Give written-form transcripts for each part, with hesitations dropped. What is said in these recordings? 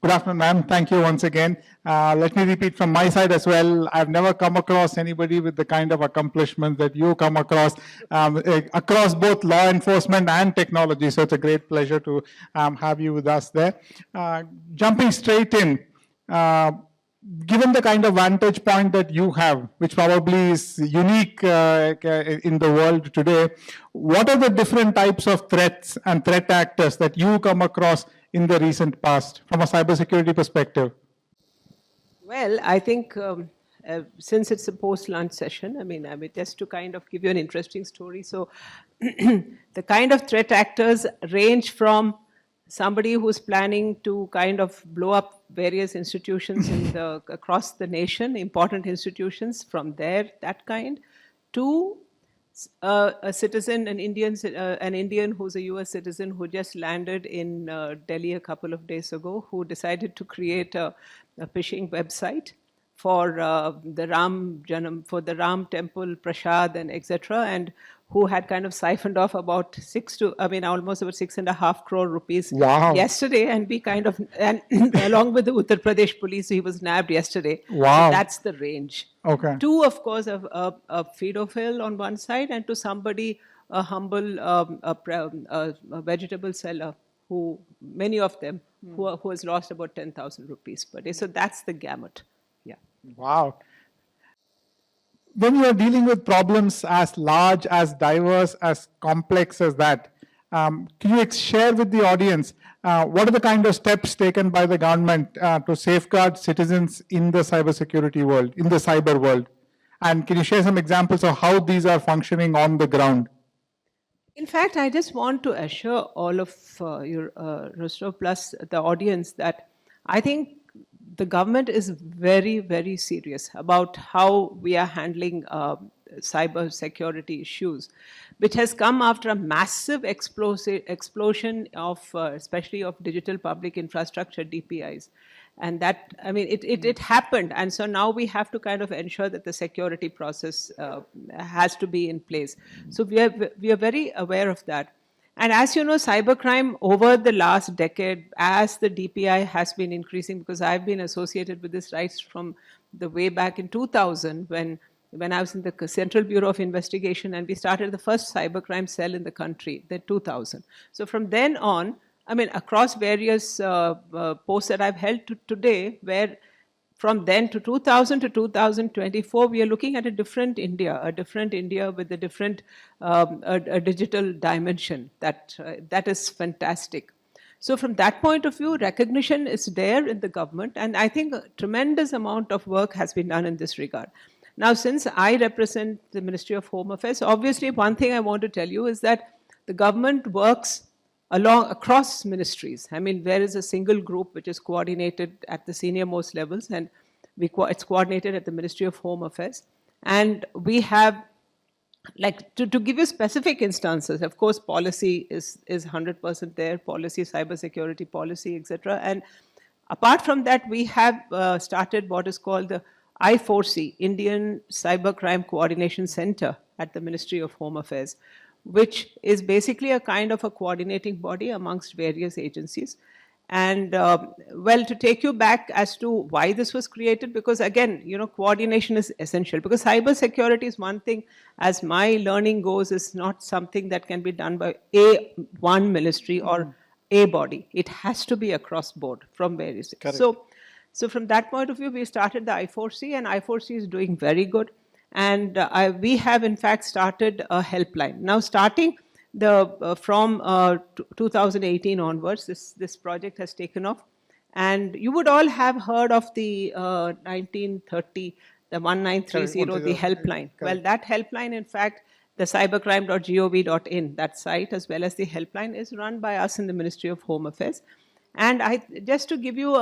Good afternoon, ma'am. Thank you once again. Let me repeat from my side as well. I've never come across anybody with the kind of accomplishments that you come across both law enforcement and technology. So it's a great pleasure to have you with us there. Jumping straight in, given the kind of vantage point that you have, which probably is unique in the world today, what are the different types of threats and threat actors that you come across in the recent past from a cybersecurity perspective? Well, I think since it's a post-lunch session, I mean, just to kind of give you an interesting story. So the kind of threat actors range from somebody who's planning to kind of blow up various institutions across the nation, important institutions from there, that kind, to a citizen, an Indian who's a US citizen who just landed in Delhi a couple of days ago, who decided to create a phishing website for the Ram temple, Prasad, and etc., and who had kind of siphoned off about almost about 6.5 crore rupees yesterday, and along with the Uttar Pradesh police, he was nabbed yesterday. Wow. So that's the range. Okay. To, of course, a pedophile on one side, and to somebody, a humble a vegetable seller, who, many of them, who has lost about 10,000 rupees per day. So that's the gamut. Yeah. Wow. When you are dealing with problems as large, as diverse, as complex as that, can you share with the audience what are the kind of steps taken by the government to safeguard citizens in the cybersecurity world, in the cyber world? And can you share some examples of how these are functioning on the ground? In fact, I just want to assure all of your Rostow plus the audience that I think the government is very, very serious about how we are handling cyber security issues, which has come after a massive explosion of, especially of digital public infrastructure, DPIs. And that, I mean, it happened. And so now we have to kind of ensure that the security process has to be in place. So we are very aware of that. And as you know, cybercrime over the last decade, as the DPI has been increasing, because I've been associated with this right from the way back in 2000 when I was in the Central Bureau of Investigation, and we started the first cybercrime cell in the country, the 2000. So from then on, I mean, across various posts that I've held to today, where from then to 2000 to 2024, we are looking at a different India with a different a digital dimension. That is fantastic. So from that point of view, recognition is there in the government, and I think a tremendous amount of work has been done in this regard. Now, since I represent the Ministry of Home Affairs, obviously one thing I want to tell you is that the government works across ministries. I mean, there is a single group which is coordinated at the senior most levels, and it's coordinated at the Ministry of Home Affairs. And we have, like, to give you specific instances, of course, policy is 100% there, policy, cybersecurity policy, etc. And apart from that, we have started what is called the I4C, Indian Cybercrime Coordination Center at the Ministry of Home Affairs, which is basically a kind of a coordinating body amongst various agencies. And well, to take you back as to why this was created, because again, you know, coordination is essential, because cybersecurity is one thing, as my learning goes, is not something that can be done by one ministry or a body. It has to be across board from various. So from that point of view, we started the I4C, and I4C is doing very good. And we have, in fact, started a helpline. Now, starting from 2018 onwards, this project has taken off. And you would all have heard of the 1930, the 1930, the helpline. Well, that helpline, in fact, the cybercrime.gov.in, that site, as well as the helpline, is run by us in the Ministry of Home Affairs. And just to give you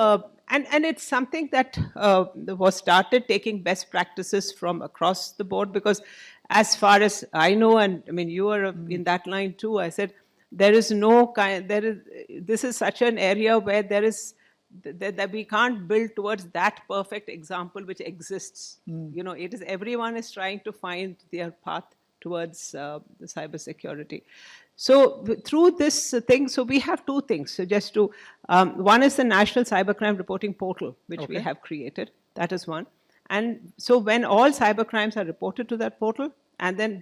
and it's something that was started taking best practices from across the board, because as far as I know, and I mean, you are in that line too, I said, this is such an area where that we can't build towards that perfect example which exists. You know, everyone is trying to find their path towards the cybersecurity. So through this thing, so we have two things. So just to, one is the National Cybercrime Reporting Portal, which we have created. That is one. And so when all cybercrimes are reported to that portal, and then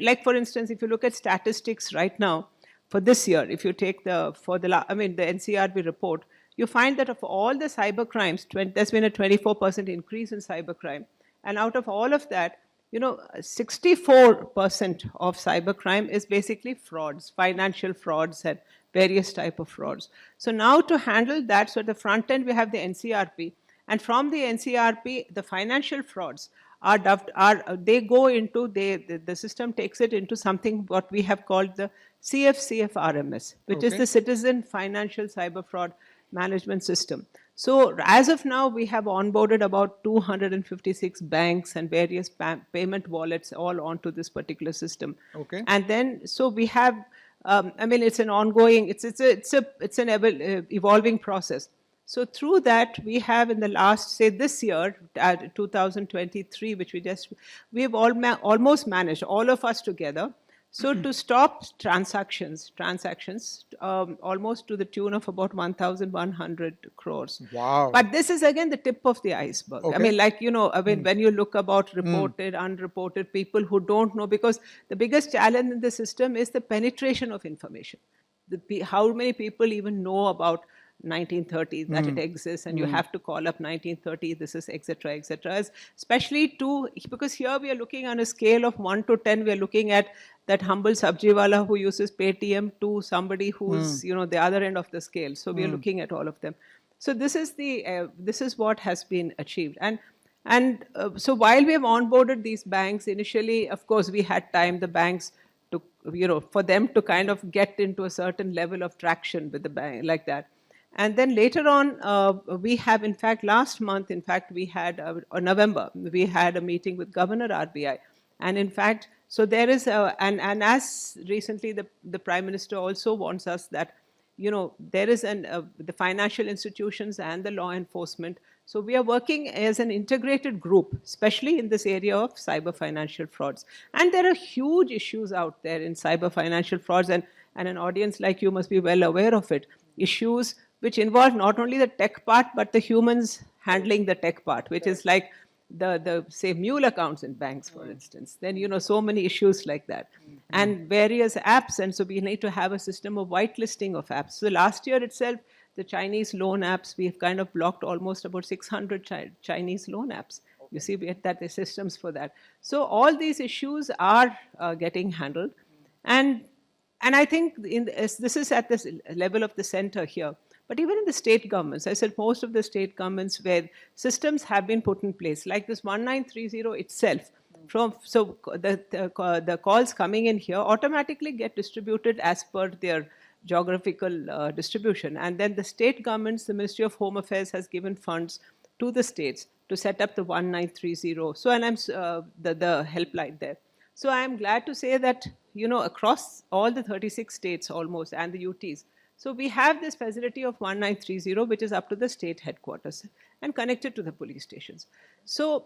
like for instance, if you look at statistics right now for this year, if you take the NCRB report, you find that of all the cybercrimes, there's been a 24% increase in cybercrime, and out of all of that, 64% of cybercrime is basically frauds, financial frauds and various type of frauds. So now to handle that, so at the front end we have the NCRP, and from the NCRP, the financial frauds the system takes it into something what we have called the CFCF-RMS, which is the Citizen Financial Cyber Fraud Management System. So as of now, we have onboarded about 256 banks and various payment wallets all onto this particular system. Okay. And then, so we have, it's an ongoing, it's an evolving process. So through that, we have in the last, say this year, 2023, which we have almost managed, all of us together, so to stop transactions, almost to the tune of about 1,100 crores. Wow. But this is again the tip of the iceberg. Okay. When you look about reported, unreported, people who don't know, because the biggest challenge in the system is the penetration of information. How many people even know about 1930 that it exists, and you have to call up 1930, this is etc., etc. Especially because here we are looking on a scale of 1 to 10, we are looking at that humble sabjiwala who uses Paytm to somebody who's the other end of the scale. So we are looking at all of them. So this is what has been achieved. And so while we have onboarded these banks, initially, of course, we had time, the banks, to for them to kind of get into a certain level of traction with the bank like that. And then later on, we have, in fact, last month, we had, November, we had a meeting with Governor RBI. And in fact, so there is, and as recently the Prime Minister also wants us that, there is the financial institutions and the law enforcement. So we are working as an integrated group, especially in this area of cyber financial frauds. And there are huge issues out there in cyber financial frauds, and an audience like you must be well aware of it. Issues which involve not only the tech part, but the humans handling the tech part, which is like the say mule accounts in banks, for instance. Then so many issues like that, and various apps. And so we need to have a system of whitelisting of apps. So last year itself, the Chinese loan apps, we've kind of blocked almost about 600 Chinese loan apps. You see, we had the systems for that. So all these issues are getting handled, and I think this is at this level of the center here. But even in the state governments, I said most of the state governments where systems have been put in place, like this 1930 itself, the calls coming in here automatically get distributed as per their geographical distribution. And then the state governments, the Ministry of Home Affairs has given funds to the states to set up the 1930. So, and the helpline there. So I am glad to say that, across all the 36 states almost and the UTs, so we have this facility of 1930, which is up to the state headquarters and connected to the police stations. So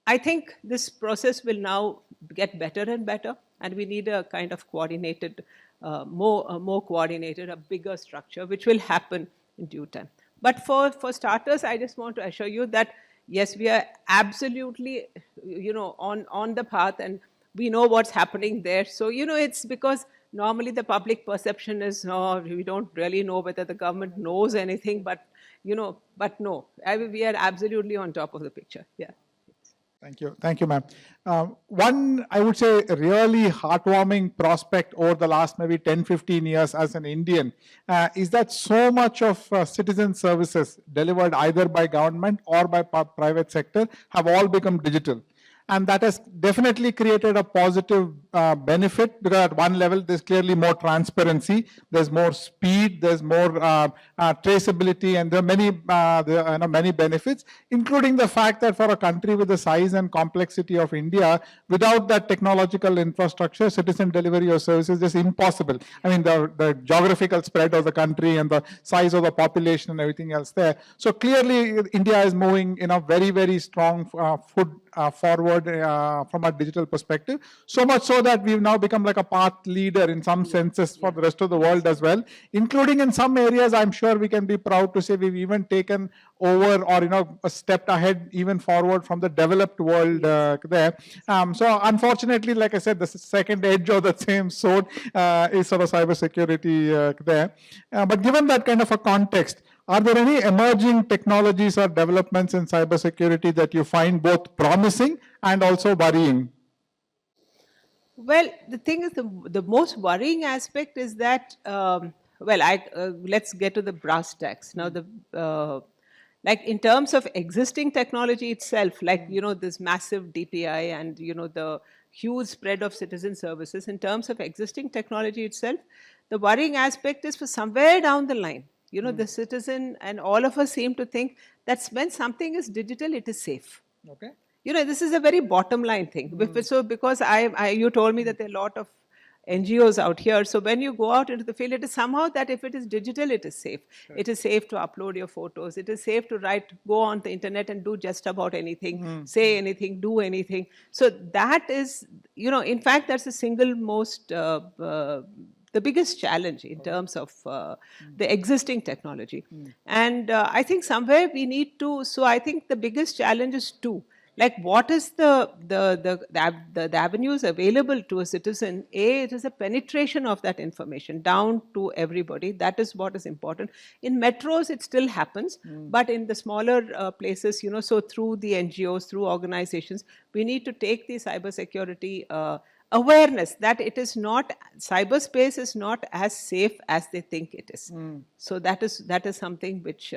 I think this process will now get better and better, and we need a kind of coordinated, more coordinated, a bigger structure, which will happen in due time. But for starters, I just want to assure you that, yes, we are absolutely, on the path, and we know what's happening there. So, it's because normally the public perception is, no, we don't really know whether the government knows anything, but no, we are absolutely on top of the picture. Yeah. Thank you, ma'am. One, I would say, really heartwarming prospect over the last maybe 10, 15 years as an Indian is that so much of citizen services delivered either by government or by private sector have all become digital. And that has definitely created a positive benefit, because at one level there's clearly more transparency, there's more speed, there's more traceability, and there are many benefits, including the fact that for a country with the size and complexity of India, without that technological infrastructure, citizen delivery of services is impossible. I mean, the geographical spread of the country and the size of the population and everything else there. So clearly, India is moving in a very, very strong foot forward from a digital perspective. So much so that we've now become like a path leader in some senses for the rest of the world as well, including in some areas. I'm sure we can be proud to say we've even taken over, or stepped ahead, even forward from the developed world there. So unfortunately, like I said, the second edge of the same sword is sort of cybersecurity there. But given that kind of a context, are there any emerging technologies or developments in cybersecurity that you find both promising and also worrying? Well, the thing is, the most worrying aspect is that, let's get to the brass tacks. Now, like in terms of existing technology itself, like, this massive DPI and, the huge spread of citizen services, in terms of existing technology itself, the worrying aspect is for somewhere down the line, the citizen and all of us seem to think that when something is digital, it is safe. Okay. This is a very bottom line thing. So because you told me that there are a lot of NGOs out here. So when you go out into the field, it is somehow that if it is digital, it is safe. Right. It is safe to upload your photos. It is safe to go on the internet and do just about anything, say anything, do anything. So that is, in fact, that's the single most, the biggest challenge in terms of the existing technology. And I think somewhere we need to, so I think the biggest challenge is two. Like, what is the avenues available to a citizen? It is a penetration of that information down to everybody. That is what is important. In metros, it still happens, but in the smaller places, so through the NGOs, through organizations, we need to take the cybersecurity awareness that it is not, cyberspace is not as safe as they think it is. So that is something which,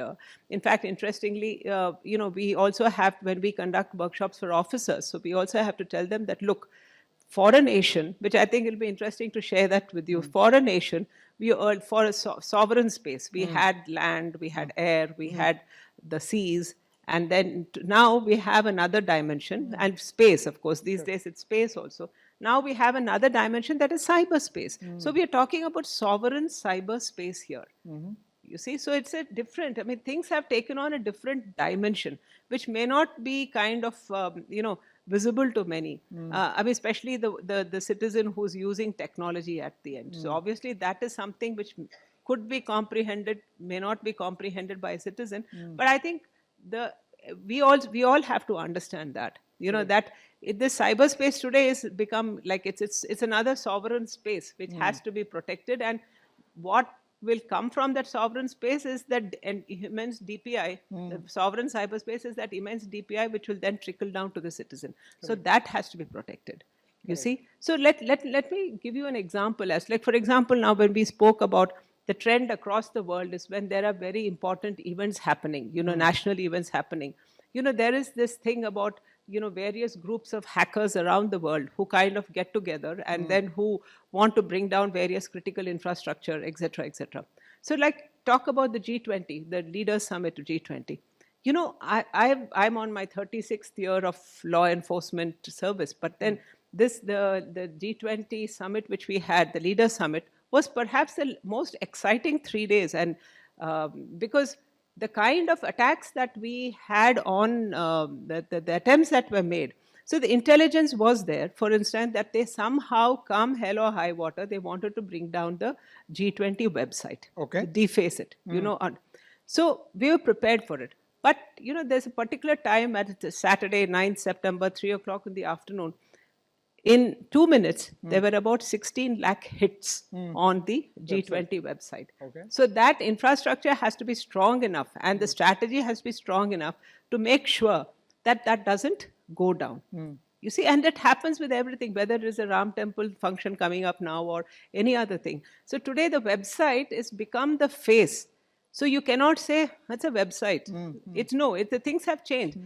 in fact, interestingly, we also have, when we conduct workshops for officers, so we also have to tell them that, look, for a nation, which I think it'll be interesting to share that with you, for a nation, for a sovereign space, we had land, we had air, we had the seas, and then now we have another dimension, and space, of course, these days it's space also. Now we have another dimension, that is cyberspace. So we are talking about sovereign cyberspace here. You see, so it's a different, things have taken on a different dimension, which may not be kind of, visible to many. Especially the citizen who's using technology at the end. So obviously that is something which could be comprehended, may not be comprehended by a citizen. But I think we all have to understand that. That this cyberspace today is become like it's another sovereign space which has to be protected, and what will come from that sovereign space is that immense DPI. The sovereign cyberspace is that immense DPI which will then trickle down to the citizen. So that has to be protected. You see. So let me give you an example. As like, for example, now when we spoke about the trend across the world is when there are very important events happening, national events happening. There is this thing about various groups of hackers around the world who kind of get together and then who want to bring down various critical infrastructure, etc., etc. So, like, talk about the G20, the Leaders Summit to G20. I'm on my 36th year of law enforcement service, but then the G20 summit which we had, the Leaders Summit, was perhaps the most exciting 3 days, and because the kind of attacks that we had on the attempts that were made. So the intelligence was there, for instance, that they somehow, come hell or high water, they wanted to bring down the G20 website, deface it, So we were prepared for it. But, there's a particular time at Saturday, 9th September, 3 o'clock in the afternoon. In 2 minutes, there were about 16 lakh hits on the G20 website. So that infrastructure has to be strong enough, and the strategy has to be strong enough to make sure that that doesn't go down. You see, and it happens with everything, whether it is a Ram Temple function coming up now or any other thing. So today the website has become the face. So you cannot say that's a website. It's no. The things have changed.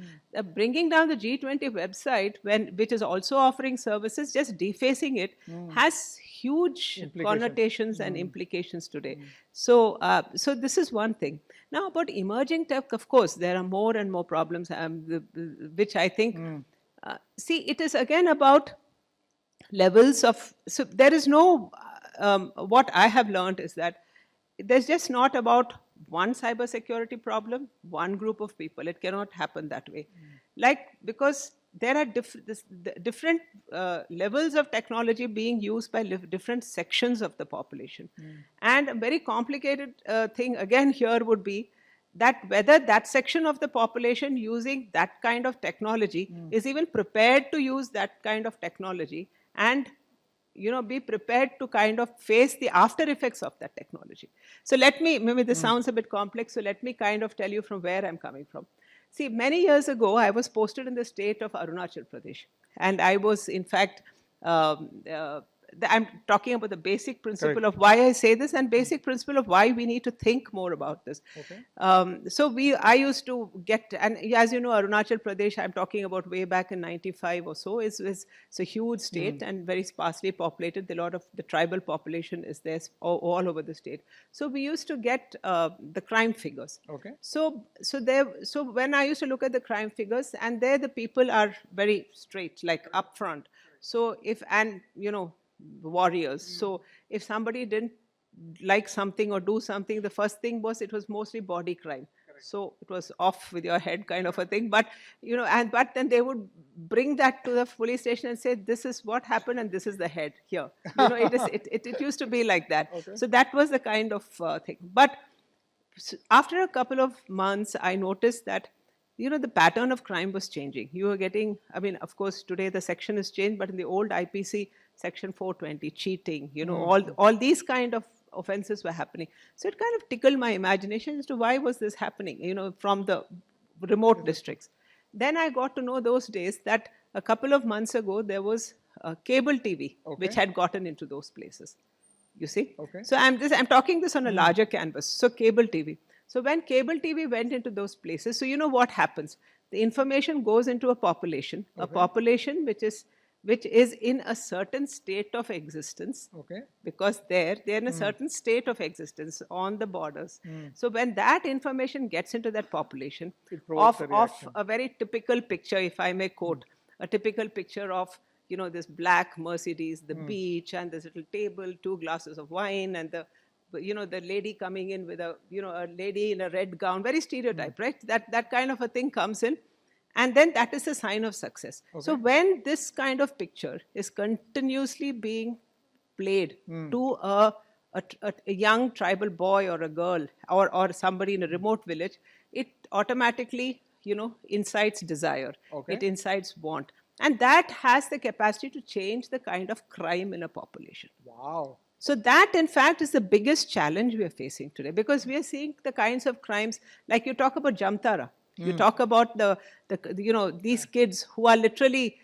Bringing down the G20 website, which is also offering services, just defacing it has huge connotations and implications today. So, so this is one thing. Now about emerging tech, of course, there are more and more problems, which I think. See, it is again about levels of. So there is no. What I have learned is that there's just not about one cybersecurity problem, one group of people. It cannot happen that way. Like, because there are different levels of technology being used by different sections of the population. And a very complicated thing again here would be that whether that section of the population using that kind of technology is even prepared to use that kind of technology and be prepared to kind of face the after effects of that technology. So maybe this sounds a bit complex, so let me kind of tell you from where I'm coming from. See, many years ago, I was posted in the state of Arunachal Pradesh. And I was, in fact, I'm talking about the basic principle of why I say this and basic principle of why we need to think more about this. So I used to get, and as you know, Arunachal Pradesh, I'm talking about way back in 95 or so, it's a huge state and very sparsely populated. A lot of the tribal population is there all over the state. So we used to get the crime figures. So when I used to look at the crime figures, and there the people are very straight, like upfront. So warriors. So if somebody didn't like something or do something, the first thing was it was mostly body crime. So it was off with your head kind of a thing. But but then they would bring that to the police station and say, this is what happened and this is the head here. It used to be like that. So that was the kind of thing. But after a couple of months, I noticed that the pattern of crime was changing. You were getting, of course, today the section has changed, but in the old IPC, section 420, cheating, all these kind of offenses were happening. So it kind of tickled my imagination as to why was this happening, from the remote districts. Then I got to know those days that a couple of months ago, there was cable TV, which had gotten into those places. You see? So I'm talking this on a larger canvas. So cable TV. So when cable TV went into those places, so you know what happens? The information goes into a population which is in a certain state of existence, because they're in a certain state of existence on the borders. So when that information gets into that population of a very typical picture, if I may quote, a typical picture of this black Mercedes, the beach, and this little table, 2 glasses of wine, and the lady coming in with a lady in a red gown, very stereotype, right? That kind of a thing comes in. And then that is a sign of success. So when this kind of picture is continuously being played to a young tribal boy or a girl or somebody in a remote village, it automatically, incites desire. It incites want. And that has the capacity to change the kind of crime in a population. Wow. So that, in fact, is the biggest challenge we are facing today, because we are seeing the kinds of crimes, like you talk about Jamtara. You talk about these kids who are literally,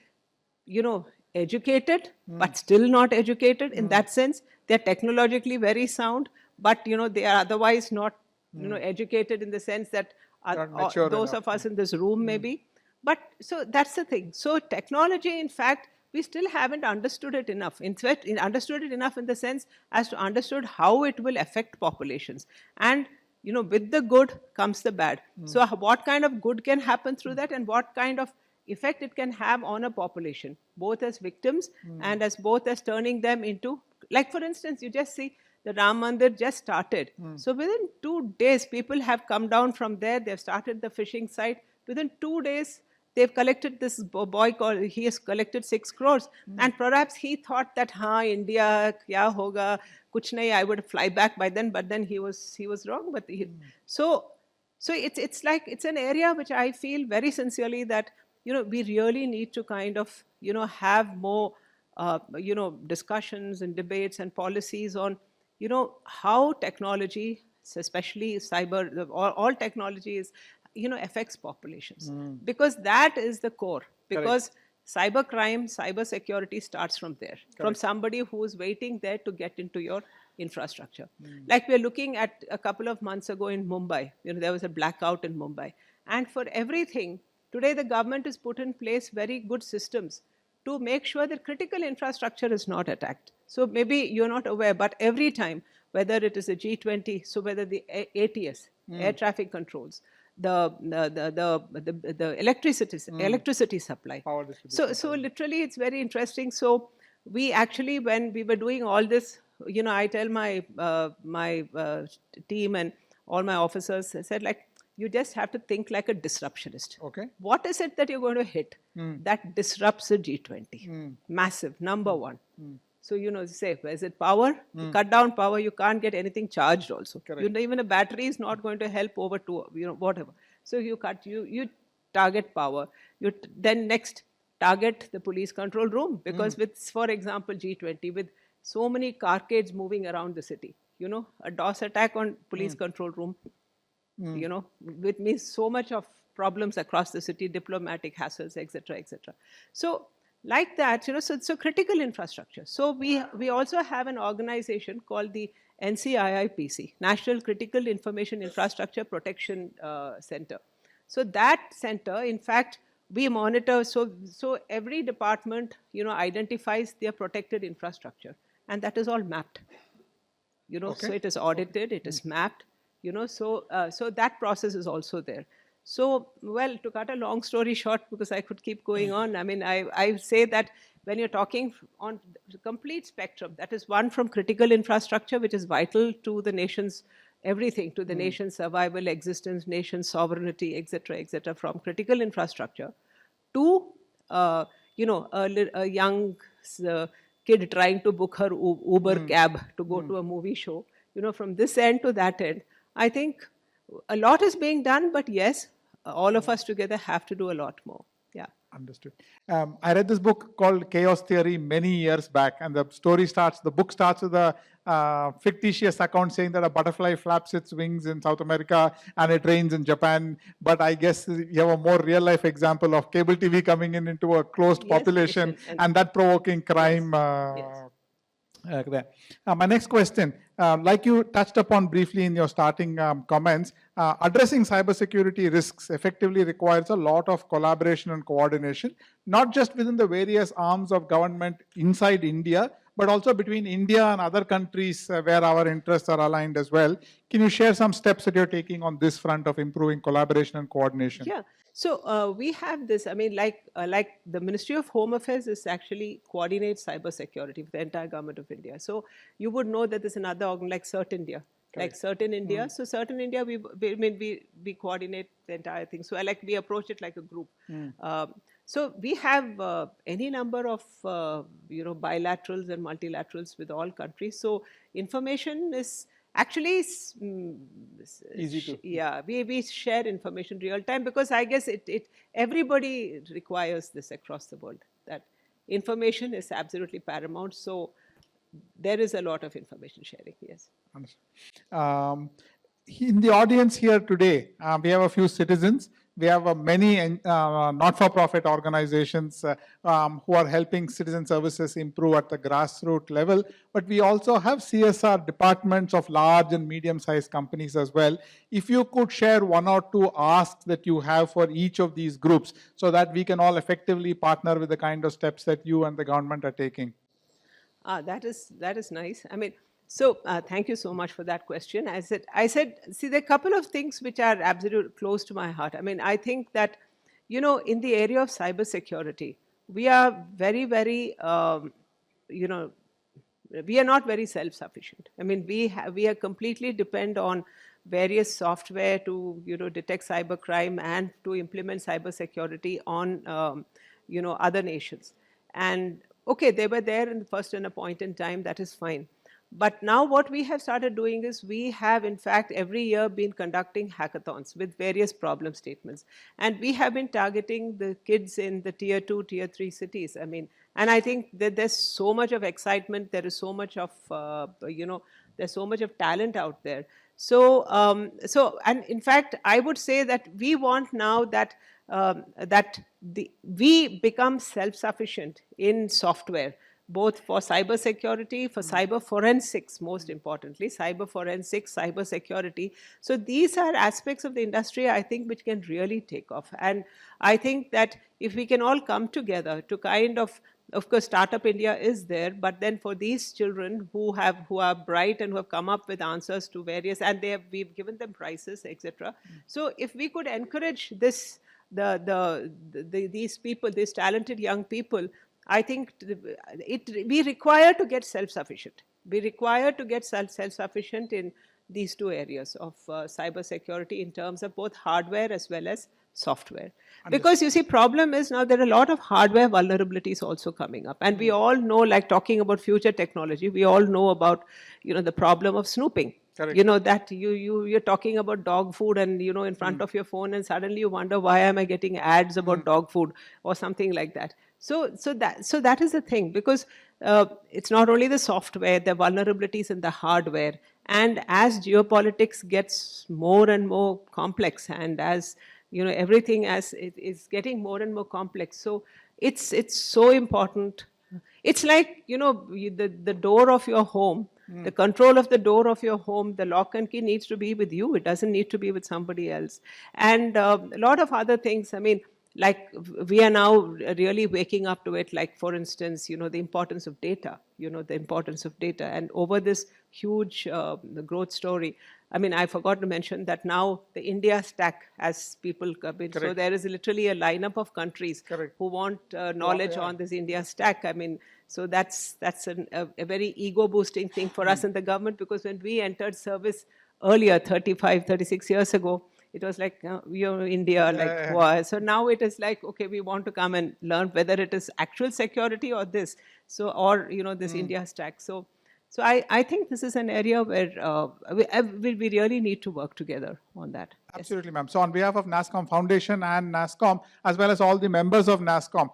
educated, but still not educated in that sense. They're technologically very sound, but, they are otherwise not, educated in the sense that those of us in this room maybe. But so that's the thing. So technology, in fact, we still haven't understood it enough. In fact, understood it enough in the sense as to understood how it will affect populations. And with the good comes the bad. So what kind of good can happen through that, and what kind of effect it can have on a population, both as victims and as both as turning them into, like for instance, you just see the Ram Mandir just started. So within 2 days, people have come down from there. They've started the fishing site. Within 2 days, they've collected this boy called, he has collected 6 crores. And perhaps he thought that, India, kya hoga, kuch nahi, I would fly back by then, but then he was wrong. But so it's like, it's an area which I feel very sincerely that, we really need to kind of, have more, discussions and debates and policies on, how technology, especially cyber, all technology is, affects populations. Because that is the core. Because cybercrime, cybersecurity starts from there. From somebody who is waiting there to get into your infrastructure. Like we're looking at a couple of months ago in Mumbai, there was a blackout in Mumbai. And for everything, today the government has put in place very good systems to make sure that critical infrastructure is not attacked. So maybe you're not aware, but every time, whether it is a G20, so whether the ATS, air traffic controls, the electricity supply. Power distribution. So literally, it's very interesting. So we actually, when we were doing all this, I tell my team and all my officers, I said, like, you just have to think like a disruptionist. Okay. What is it that you're going to hit that disrupts the G20? Massive, number one. So, say, is it power? You cut down power, you can't get anything charged also. Even a battery is not going to help over to, whatever. So you target power. Then next, target the police control room. Because with, for example, G20, with so many carcades moving around the city, a DOS attack on police control room, which means so much of problems across the city, diplomatic hassles, etc., etc. So like that, so critical infrastructure. So we also have an organization called the NCIIPC, National Critical Information Infrastructure Protection Center. So that center, in fact, we monitor, so every department, identifies their protected infrastructure, and that is all mapped. So it is audited, it is mapped, so that process is also there. So, well, to cut a long story short, because I could keep going on, I mean, I say that when you're talking on the complete spectrum, that is one from critical infrastructure, which is vital to the nation's everything, to the nation's survival, existence, nation's sovereignty, etc., from critical infrastructure to, a young kid trying to book her Uber cab to go to a movie show, from this end to that end. I think a lot is being done, but yes, all of us together have to do a lot more. Yeah. Understood. I read this book called Chaos Theory many years back, and the book starts with a fictitious account saying that a butterfly flaps its wings in South America and it rains in Japan. But I guess you have a more real life example of cable TV coming into a closed population and that provoking crime. There. My next question, like you touched upon briefly in your starting comments, addressing cybersecurity risks effectively requires a lot of collaboration and coordination, not just within the various arms of government inside India, but also between India and other countries where our interests are aligned as well. Can you share some steps that you're taking on this front of improving collaboration and coordination? Yeah. So we have this, I mean, like the Ministry of Home Affairs is actually coordinates cybersecurity for the entire government of India. So you would know that there's another organ like CERT India. Like CERT in India. So CERT in India, we coordinate the entire thing. So we approach it like a group. So we have any number of bilaterals and multilaterals with all countries. So information is actually easy to. Yeah, we share information real time because I guess everybody requires this across the world. That information is absolutely paramount. So there is a lot of information sharing. Yes. In the audience here today, we have a few citizens. We have many not-for-profit organizations who are helping citizen services improve at the grassroots level. But we also have CSR departments of large and medium-sized companies as well. If you could share one or two asks that you have for each of these groups so that we can all effectively partner with the kind of steps that you and the government are taking. That is nice. I mean, so thank you so much for that question. I said, see, there are a couple of things which are absolutely close to my heart. I mean, I think that, in the area of cybersecurity, we are very, very, we are not very self-sufficient. I mean, we are completely depend on various software to, detect cybercrime and to implement cybersecurity on, other nations. And okay, they were there in a point in time, that is fine. But now what we have started doing is we have, in fact, every year been conducting hackathons with various problem statements. And we have been targeting the kids in the tier 2, tier 3 cities. I mean, and I think that there's so much of excitement. There is so much of, there's so much of talent out there. So, and in fact, I would say that we want now that we become self-sufficient in software, both for cybersecurity, for cyber forensics, most importantly, cyber forensics, cyber security. So these are aspects of the industry, I think, which can really take off. And I think that if we can all come together to kind of course, Startup India is there, but then for these children who are bright and who have come up with answers to various, and we've given them prizes, etc. So if we could encourage this, these people, these talented young people, I think we require to get self-sufficient. We require to get self-sufficient in these two areas of cyber security in terms of both hardware as well as software. Because you see, problem is now there are a lot of hardware vulnerabilities also coming up. And we all know, like talking about future technology, we all know about, the problem of snooping. Correct. That you're talking about dog food and, in front of your phone, and suddenly you wonder, why am I getting ads about dog food or something like that? So that is the thing, because it's not only the software, the vulnerabilities in the hardware. And as geopolitics gets more and more complex, and as everything as it is getting more and more complex, so it's so important. It's like the door of your home, the control of the door of your home, the lock and key needs to be with you. It doesn't need to be with somebody else. And a lot of other things. I mean, like we are now really waking up to it. Like, for instance, the importance of data. The importance of data, and over this huge growth story. I mean, I forgot to mention that now the India stack, as people come in, so there is literally a lineup of countries who want knowledge on this India stack. I mean, so that's a very ego-boosting thing for us in the government, because when we entered service earlier, 35, 36 years ago, it was like, you're India, like, wow. So now it is like, okay, we want to come and learn whether it is actual security or this, so or this India stack. So I think this is an area where we really need to work together on that. Absolutely, ma'am. So on behalf of Nasscom Foundation and Nasscom, as well as all the members of Nasscom,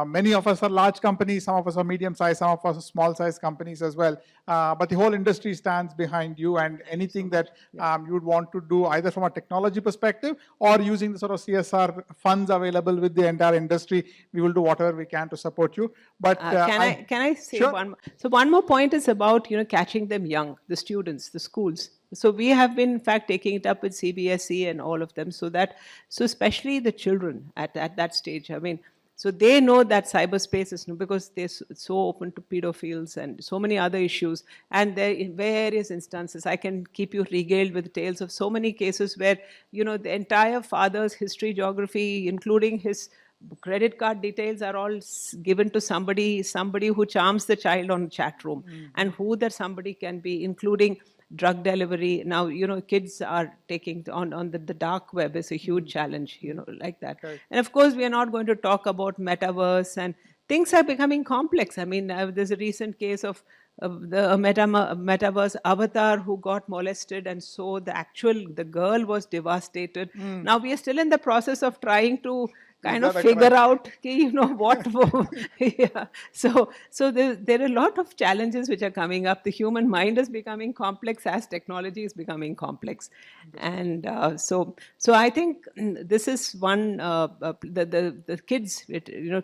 many of us are large companies, some of us are medium-sized, some of us are small-sized companies as well. But the whole industry stands behind you, and anything that you would want to do, either from a technology perspective or using the sort of CSR funds available with the entire industry, we will do whatever we can to support you. But can I say one more? So one more point is about catching them young, the students, the schools. So we have been, in fact, taking it up with CBSE and all of them, so especially the children at that stage. I mean, so they know that cyberspace is because they're so open to pedophiles and so many other issues. And there, in various instances, I can keep you regaled with tales of so many cases where the entire father's history, geography, including his credit card details, are all given to somebody who charms the child on chat room, and who that somebody can be, including drug delivery. Now, kids are taking on the dark web is a huge challenge, like that. Right. And of course, we are not going to talk about metaverse, and things are becoming complex. I mean, there's a recent case of the metaverse avatar who got molested, and so the girl was devastated. Now we are still in the process of trying to kind of figure out, what. Yeah. So there are a lot of challenges which are coming up. The human mind is becoming complex as technology is becoming complex, and so I think this is one the kids,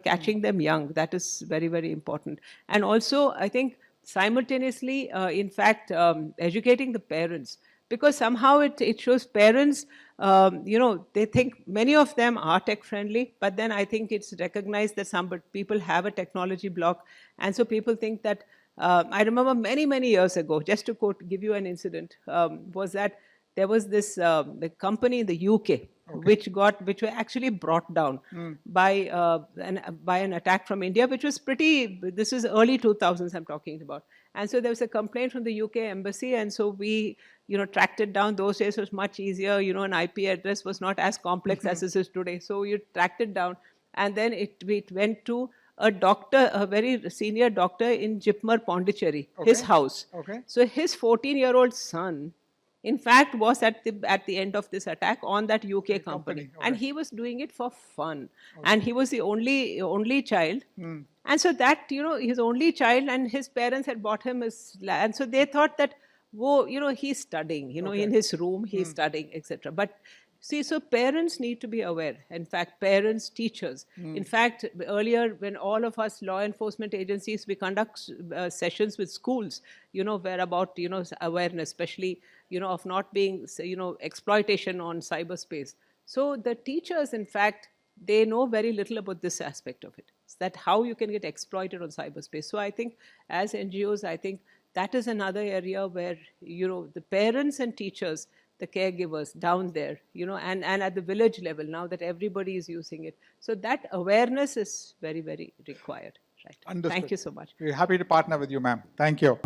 catching them young. That is very, very important, and also I think simultaneously, in fact, educating the parents. Because somehow it shows parents, they think many of them are tech friendly, but then I think it's recognized that some people have a technology block. And so people think that, I remember many, many years ago, just to give you an incident, was that there was this the company in the UK, which were actually brought down by an attack from India, which was this is early 2000s I'm talking about. And so there was a complaint from the UK embassy, and so we, tracked it down. Those days was much easier. An IP address was not as complex as it is today. So you tracked it down, and then it went to a doctor, a very senior doctor in Jipmer, Pondicherry, his house. So his 14-year-old son, in fact, was at the end of this attack on that UK company. And he was doing it for fun. And he was the only child. And so that, his only child, and his parents had bought him and so they thought that, he's studying, in his room, he's studying, etc. But See, so parents need to be aware. In fact, parents, teachers. In fact, earlier, when all of us law enforcement agencies, we conduct sessions with schools, where about, awareness, especially, of not being, exploitation on cyberspace. So the teachers, in fact, they know very little about this aspect of it. It's that how you can get exploited on cyberspace. So I think as NGOs, I think that is another area where, the parents and teachers, the caregivers down there, and at the village level, now that everybody is using it. So that awareness is very, very required. Right. Understood. Thank you so much. We're happy to partner with you, ma'am. Thank you.